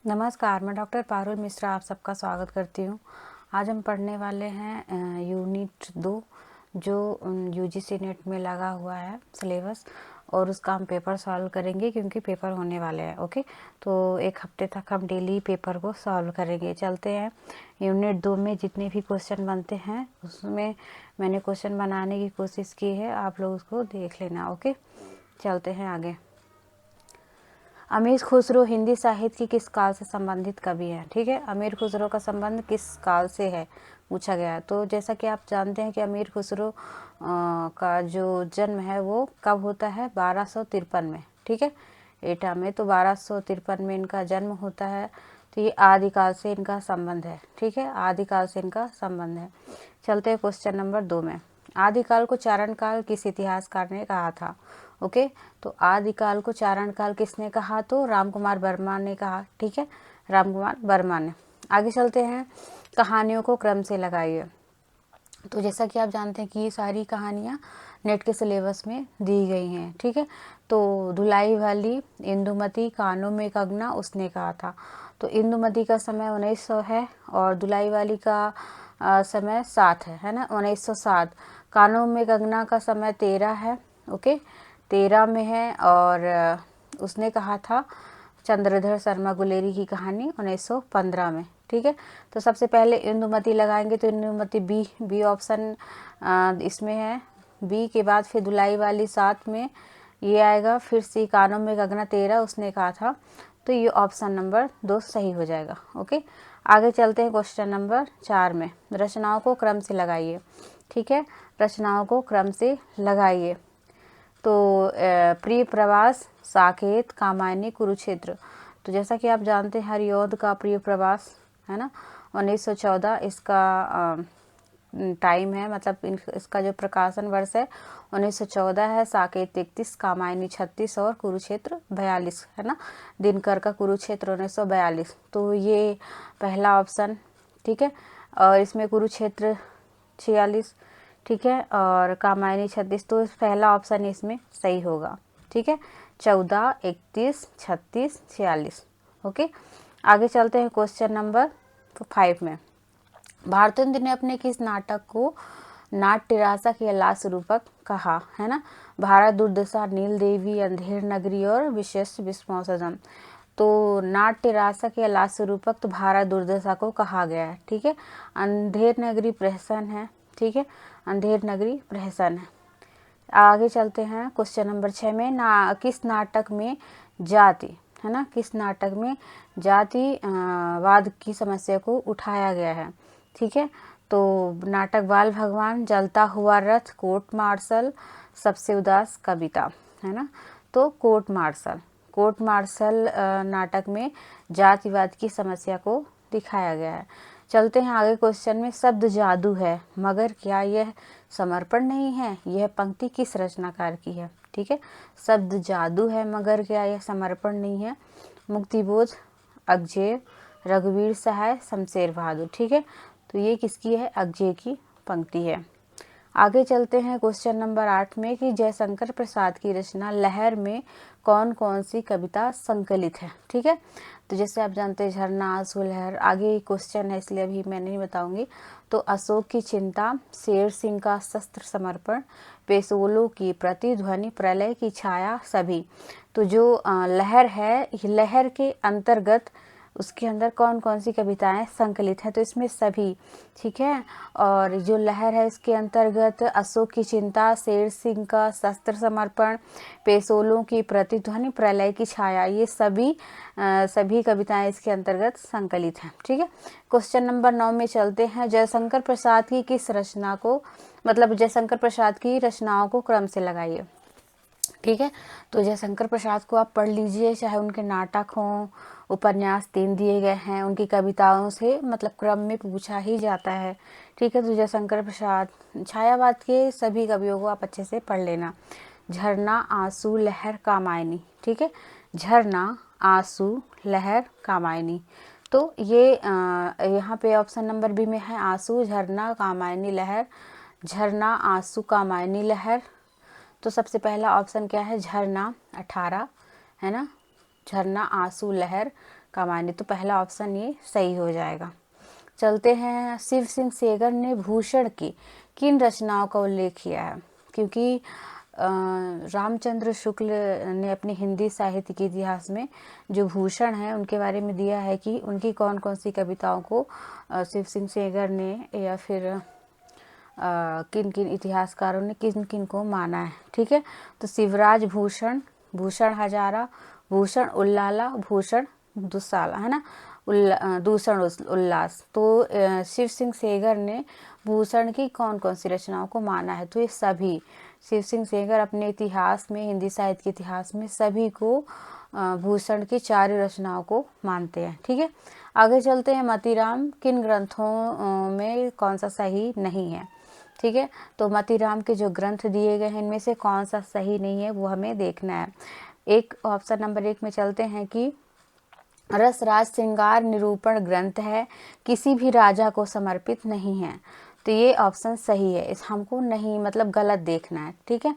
नमस्कार, मैं डॉक्टर पारुल मिश्रा आप सबका स्वागत करती हूँ। आज हम पढ़ने वाले हैं यूनिट 2 जो यूजीसी नेट में लगा हुआ है सिलेबस, और उसका हम पेपर सॉल्व करेंगे क्योंकि पेपर होने वाले हैं। ओके, तो एक हफ्ते तक हम डेली पेपर को सॉल्व करेंगे। चलते हैं यूनिट 2 में जितने भी क्वेश्चन बनते हैं उसमें मैंने क्वेश्चन बनाने की कोशिश की है, आप लोग उसको देख लेना। ओके, चलते हैं आगे। अमीर खुसरो हिंदी साहित्य की किस काल से संबंधित कवि है? ठीक है, अमीर खुसरो का संबंध किस काल से है पूछा गया है। तो जैसा कि आप जानते हैं कि अमीर खुसरो का जो जन्म है वो कब होता है? 1253 में। ठीक है, एटा में। तो 1253 में इनका जन्म होता है। तो ये आदिकाल से इनका संबंध है। ठीक है, आदिकाल से इनका संबंध है। चलते हैं क्वेश्चन नंबर 2 में। आदिकाल को चारण काल किस इतिहासकार ने कहा था? ओके, तो आदिकाल को चारण काल किसने कहा? तो रामकुमार वर्मा ने कहा। ठीक है, रामकुमार वर्मा ने। आगे चलते हैं, कहानियों को क्रम से लगाइए। तो जैसा कि आप जानते हैं कि ये सारी कहानियाँ नेट के सिलेबस में दी गई हैं। ठीक है, तो धुलाई वाली, इंदुमती, कानों में कंगना उसने कहा था। तो इंदुमती का समय 1900 है और धुलाई वाली का समय 7 है ना, 1907। कानों में कंगना का समय 13 है। ओके, 13 में है। और उसने कहा था चंद्रधर शर्मा गुलेरी की कहानी 1915 में। ठीक है, तो सबसे पहले इंदुमती लगाएंगे तो इंदुमती बी ऑप्शन इसमें है। बी के बाद फिर धुलाई वाली 7 में ये आएगा, फिर सी कानों में कंगना 13 उसने कहा था। तो ये ऑप्शन नंबर 2 सही हो जाएगा। ओके, आगे चलते हैं क्वेश्चन नंबर 4 में। रचनाओं को क्रम से लगाइए। ठीक है, रचनाओं को क्रम से लगाइए। तो प्रिय प्रवास, साकेत, कामायनी, कुरुक्षेत्र। तो जैसा कि आप जानते हैं हरिऔध का प्रिय प्रवास है ना, 1914 इसका टाइम है, मतलब इसका जो प्रकाशन वर्ष है 1914 है। साकेत 33, कामायनी 36 और कुरुक्षेत्र 42 है ना, दिनकर का कुरुक्षेत्र 1942। तो ये पहला ऑप्शन। ठीक है, और इसमें कुरुक्षेत्र 46। ठीक है, और कामायनी 36, तो पहला ऑप्शन इसमें सही होगा। ठीक है, 14, 31, 36, 46। ओके, आगे चलते हैं क्वेश्चन नंबर 5 में। भारतेंदु ने अपने किस नाटक को नाट्य रासा के लास्य रूपक कहा है ना? भारत दुर्दशा, नील देवी, अंधेर नगरी और विशेष विस्मौसदम। तो नाट्य रासा के लास्य रूपक तो भारत दुर्दशा को कहा गया है। ठीक है, अंधेर नगरी प्रहसन है। ठीक है, अंधेर नगरी प्रहसन है। आगे चलते हैं क्वेश्चन नंबर 6 में। किस नाटक में जाति है ना, किस नाटक में जाति वाद की समस्या को उठाया गया है? ठीक है, तो नाटक बाल भगवान, जलता हुआ रथ, कोर्ट मार्शल, सबसे उदास कविता है ना। तो कोर्ट मार्शल नाटक में जातिवाद की समस्या को दिखाया गया है। चलते हैं आगे क्वेश्चन में। शब्द जादू है मगर क्या यह समर्पण नहीं है? यह पंक्ति किस रचनाकार की है? ठीक है, शब्द जादू है मगर क्या यह समर्पण नहीं है? मुक्तिबोध, अगजेय, रघुवीर सहाय, शमशेर बहादुर। ठीक है, तो ये किसकी है? अगजेय की पंक्ति है। आगे चलते हैं क्वेश्चन नंबर 8 में कि जयशंकर प्रसाद की रचना लहर में कौन कौन सी कविता संकलित है? ठीक है, तो जैसे आप जानते हैं झरना, आंसू, लहर। आगे क्वेश्चन है इसलिए अभी मैं नहीं बताऊंगी। तो अशोक की चिंता, शेर सिंह का शस्त्र समर्पण, पेशोलों की प्रतिध्वनि, प्रलय की छाया, सभी। तो जो लहर है, लहर के अंतर्गत उसके अंदर कौन कौन सी कविताएं संकलित हैं? तो इसमें सभी। ठीक है, और जो लहर है इसके अंतर्गत अशोक की चिंता, शेर सिंह का शस्त्र समर्पण, पेशोलों की प्रतिध्वनि, प्रलय की छाया, ये सभी कविताएं इसके अंतर्गत संकलित हैं। ठीक है, क्वेश्चन नंबर 9 में चलते हैं। जयशंकर प्रसाद की किस रचना को, मतलब जयशंकर प्रसाद की रचनाओं को क्रम से लगाइए। ठीक है, तो जयशंकर प्रसाद को आप पढ़ लीजिए, चाहे उनके नाटक हों, उपन्यास 3 दिए गए हैं, उनकी कविताओं से मतलब क्रम में पूछा ही जाता है। ठीक है, तो जयशंकर प्रसाद, छायावाद के सभी कवियों को आप अच्छे से पढ़ लेना। झरना, आंसू, लहर, कामायनी। ठीक है, झरना, आंसू, लहर, कामायनी। तो ये यहाँ पे ऑप्शन नंबर बी में है आंसू, झरना, कामायनी, लहर। झरना, आंसू, कामायनी, लहर। तो सबसे पहला ऑप्शन क्या है? झरना 18 है ना, झरना, आंसू, लहर, कमानी, तो पहला ऑप्शन ये सही हो जाएगा। चलते हैं, शिव सिंह सेगर ने भूषण की किन रचनाओं का उल्लेख किया है? क्योंकि रामचंद्र शुक्ल ने अपनी हिंदी साहित्य के इतिहास में जो भूषण है उनके बारे में दिया है कि उनकी कौन कौन सी कविताओं को शिव सिंह सेगर ने या फिर किन किन इतिहासकारों ने किन किन को माना है। ठीक है, तो शिवराज भूषण, भूषण हजारा, भूषण उल्लाला, भूषण दुसाला, है ना, दूषण उल्लास। तो शिव सिंह सेगर ने भूषण की कौन कौन सी रचनाओं को माना है? तो ये सभी, शिव सिंह सेगर अपने इतिहास में, हिंदी साहित्य के इतिहास में सभी को भूषण की 4 रचनाओं को मानते हैं। ठीक है, आगे चलते हैं, मतीराम किन ग्रंथों में कौन सा सही नहीं है? ठीक है, तो मतीराम के जो ग्रंथ दिए गए हैं इनमें से कौन सा सही नहीं है वो हमें देखना है। एक ऑप्शन नंबर 1 में चलते हैं कि रसराज श्रृंगार निरूपण ग्रंथ है, किसी भी राजा को समर्पित नहीं है। तो ये ऑप्शन सही है, इस हमको नहीं मतलब गलत देखना है। ठीक है,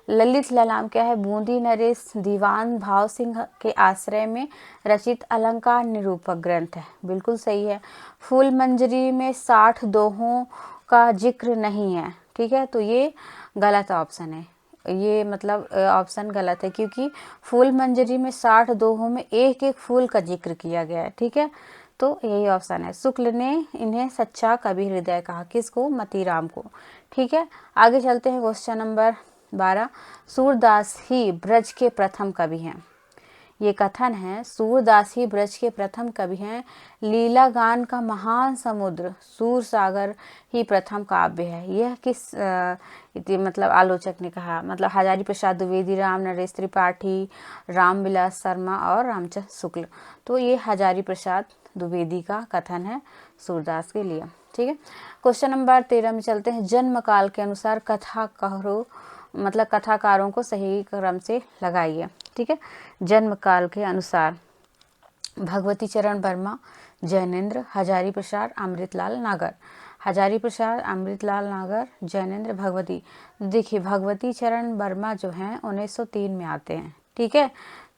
ललित ललाम क्या है? बूंदी नरेश दीवान भाव सिंह के आश्रय में रचित अलंकार निरूपक ग्रंथ है, बिल्कुल सही है। फूल मंजरी में 60 दोहों का जिक्र नहीं है। ठीक है, तो ये गलत ऑप्शन है, ये मतलब ऑप्शन गलत है, क्योंकि फूल मंजरी में 60 दोहों में एक एक फूल का जिक्र किया गया है। ठीक है, तो यही ऑप्शन है। शुक्ल ने इन्हें सच्चा कवि हृदय कहा, किसको? मतीराम को। ठीक है, आगे चलते हैं, क्वेश्चन नंबर 12, सूरदास ही ब्रज के प्रथम कवि हैं। ये कथन है, सूरदास ही ब्रज के प्रथम कवि हैं। लीला गान का महान समुद्र सूर सागर ही प्रथम काव्य है। यह किस मतलब आलोचक ने कहा? मतलब हजारी प्रसाद द्विवेदी, राम नरेश त्रिपाठी, रामविलास शर्मा और रामचंद्र शुक्ल। तो ये हजारी प्रसाद द्विवेदी का कथन है सूरदास के लिए। ठीक है, क्वेश्चन नंबर 13 में चलते हैं, जन्म काल के अनुसार कथाकारों मतलब कथाकारों को सही क्रम से लगाइए। ठीक है, जन्म काल के अनुसार भगवती चरण वर्मा, जैनेन्द्र, हजारी प्रसाद, अमृतलाल नागर। हजारी प्रसाद, अमृतलाल नागर, जैनेन्द्र, भगवती। देखिए, भगवती चरण वर्मा जो हैं 1903 में आते हैं। ठीक है,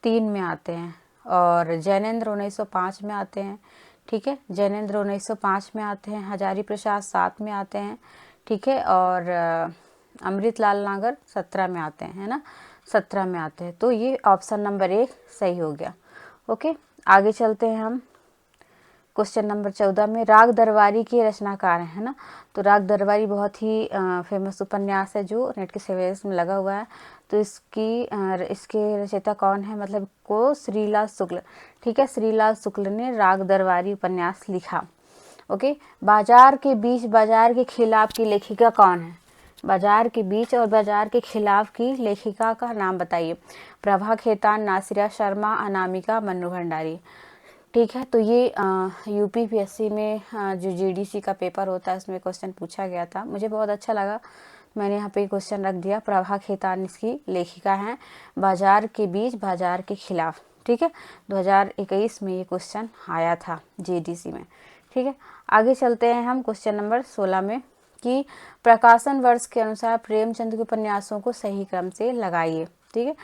3 में आते हैं, और जैनेन्द्र 1905 में आते हैं। ठीक है, जैनेन्द्र 1905 में आते हैं, हजारी प्रसाद 7 में आते हैं। ठीक है, और अमृतलाल नागर 17 में आते हैं, है ना, 17 में आते हैं। तो ये ऑप्शन नंबर 1 सही हो गया। ओके, आगे चलते हैं हम, क्वेश्चन नंबर 14 में, राग दरबारी के रचनाकार हैं, है ना। तो राग दरबारी बहुत ही फेमस उपन्यास है जो नेट के सिलेबस में लगा हुआ है। तो इसके रचयिता कौन है? मतलब को श्रीलाल शुक्ल। ठीक है, श्रीलाल शुक्ल ने राग दरबारी उपन्यास लिखा। ओके, बाजार के बीच बाजार के खिलाफ की लेखिका कौन है? बाजार के बीच और बाजार के खिलाफ की लेखिका का नाम बताइए। प्रभा खेतान, नासिरा शर्मा, अनामिका, मन्नू भंडारी। ठीक है, तो ये यूपीपीएससी में जो जीडीसी का पेपर होता है उसमें क्वेश्चन पूछा गया था, मुझे बहुत अच्छा लगा, मैंने यहाँ पे क्वेश्चन रख दिया। प्रभा खेतान इसकी लेखिका हैं, बाजार के बीच बाजार के खिलाफ। ठीक है, 2021 में ये क्वेश्चन आया था जीडीसी में। ठीक है, आगे चलते हैं हम क्वेश्चन नंबर 16 में, कि प्रकाशन वर्ष के अनुसार प्रेमचंद के उपन्यासों को सही क्रम से लगाइए। ठीक है,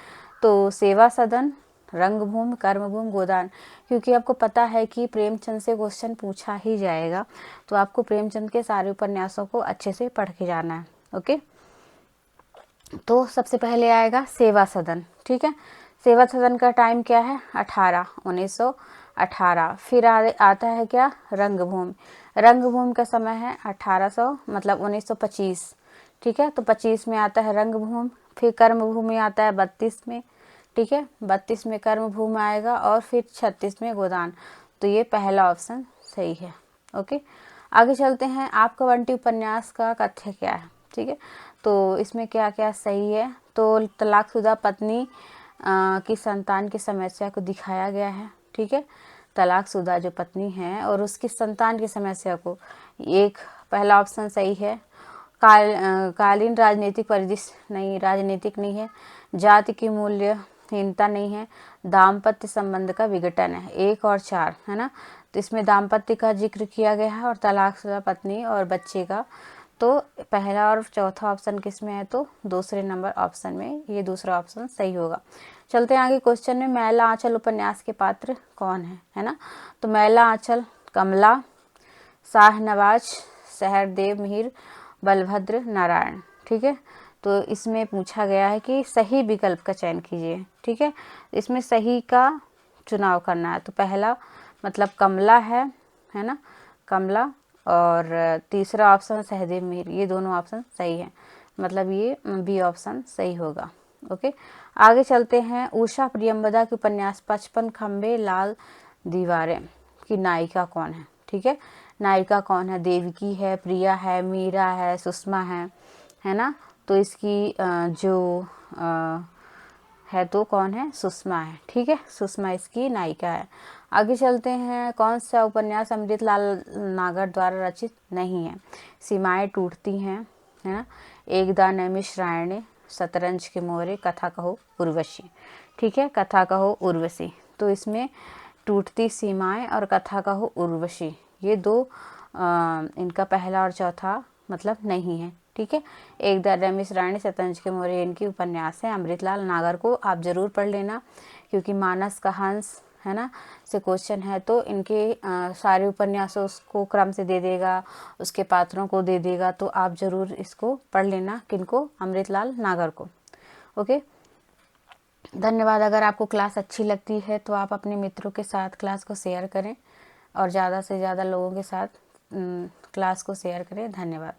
तो सेवा सदन, रंगभूमि, कर्मभूमि, गोदान। क्योंकि आपको पता है कि प्रेमचंद से क्वेश्चन पूछा ही जाएगा, तो आपको प्रेमचंद के सारे उपन्यासों को अच्छे से पढ़ के जाना है। ओके, तो सबसे पहले आएगा सेवा सदन। ठीक है, सेवा सदन का टाइम क्या है? 1918। फिर आता है क्या? रंगभूमि। रंगभूमि का समय है 1800 मतलब 1925। ठीक है, तो 25 में आता है रंगभूमि। फिर कर्मभूमि आता है 32 में। ठीक है, 32 में कर्मभूमि आएगा, और फिर 36 में गोदान। तो ये पहला ऑप्शन सही है। ओके, आगे चलते हैं, आपका बंटी उपन्यास का कथ्य क्या है? ठीक है, तो इसमें क्या क्या सही है? तो तलाकशुदा पत्नी की संतान की समस्या को दिखाया गया है। ठीक है, तलाकशुदा जो पत्नी है और उसकी संतान की समस्या को, एक पहला ऑप्शन सही है। कालीन राजनीतिक परिदृश्य नहीं, राजनीतिक नहीं है। जाति की मूल्यहीनता नहीं है। दाम्पत्य संबंध का विघटन है, 1 और 4, है ना। तो इसमें दाम्पत्य का जिक्र किया गया है और तलाकशुदा पत्नी और बच्चे का। तो पहला और चौथा ऑप्शन किस में है? तो दूसरे नंबर ऑप्शन में, ये दूसरा ऑप्शन सही होगा। चलते हैं आगे क्वेश्चन में। मैला आंचल उपन्यास के पात्र कौन है ना। तो मैला आंचल कमला, शाहनवाज, सहरदेव मिहिर, बलभद्र नारायण। ठीक है, तो इसमें पूछा गया है कि सही विकल्प का चयन कीजिए। ठीक है, इसमें सही का चुनाव करना है। तो पहला मतलब कमला है ना, कमला, और तीसरा ऑप्शन सहदेव मिहिर, ये दोनों ऑप्शन सही है, मतलब ये बी ऑप्शन सही होगा। ओके, आगे चलते हैं। उषा प्रियंवदा के उपन्यास 55 खंबे लाल दीवारें की नायिका कौन है। ठीक है, नायिका कौन है, देवकी है, प्रिया है, मीरा है, सुषमा है ना। तो इसकी जो है तो कौन है, सुषमा है। ठीक है, सुषमा इसकी नायिका है। आगे चलते हैं। कौन सा उपन्यास अमृतलाल नागर द्वारा रचित नहीं है। सीमाएं टूटती हैं, है ना, एकदा नैमिषारण्य, शतरंज के मोहरे, कथा कहो उर्वशी। ठीक है, कथा कहो उर्वशी। तो इसमें टूटती सीमाएं और कथा कहो उर्वशी, ये दो इनका पहला और चौथा मतलब नहीं है। ठीक है, एकदा नैमिषारण्य, शतरंज के मोहरे इनकी उपन्यास है। अमृतलाल नागर को आप जरूर पढ़ लेना, क्योंकि मानस का हंस है ना से क्वेश्चन है, तो इनके सारे उपन्यासों को क्रम से दे देगा, उसके पात्रों को दे देगा, तो आप ज़रूर इसको पढ़ लेना। किनको, अमृतलाल नागर को। ओके, धन्यवाद। अगर आपको क्लास अच्छी लगती है तो आप अपने मित्रों के साथ क्लास को शेयर करें और ज़्यादा से ज़्यादा लोगों के साथ क्लास को शेयर करें। धन्यवाद।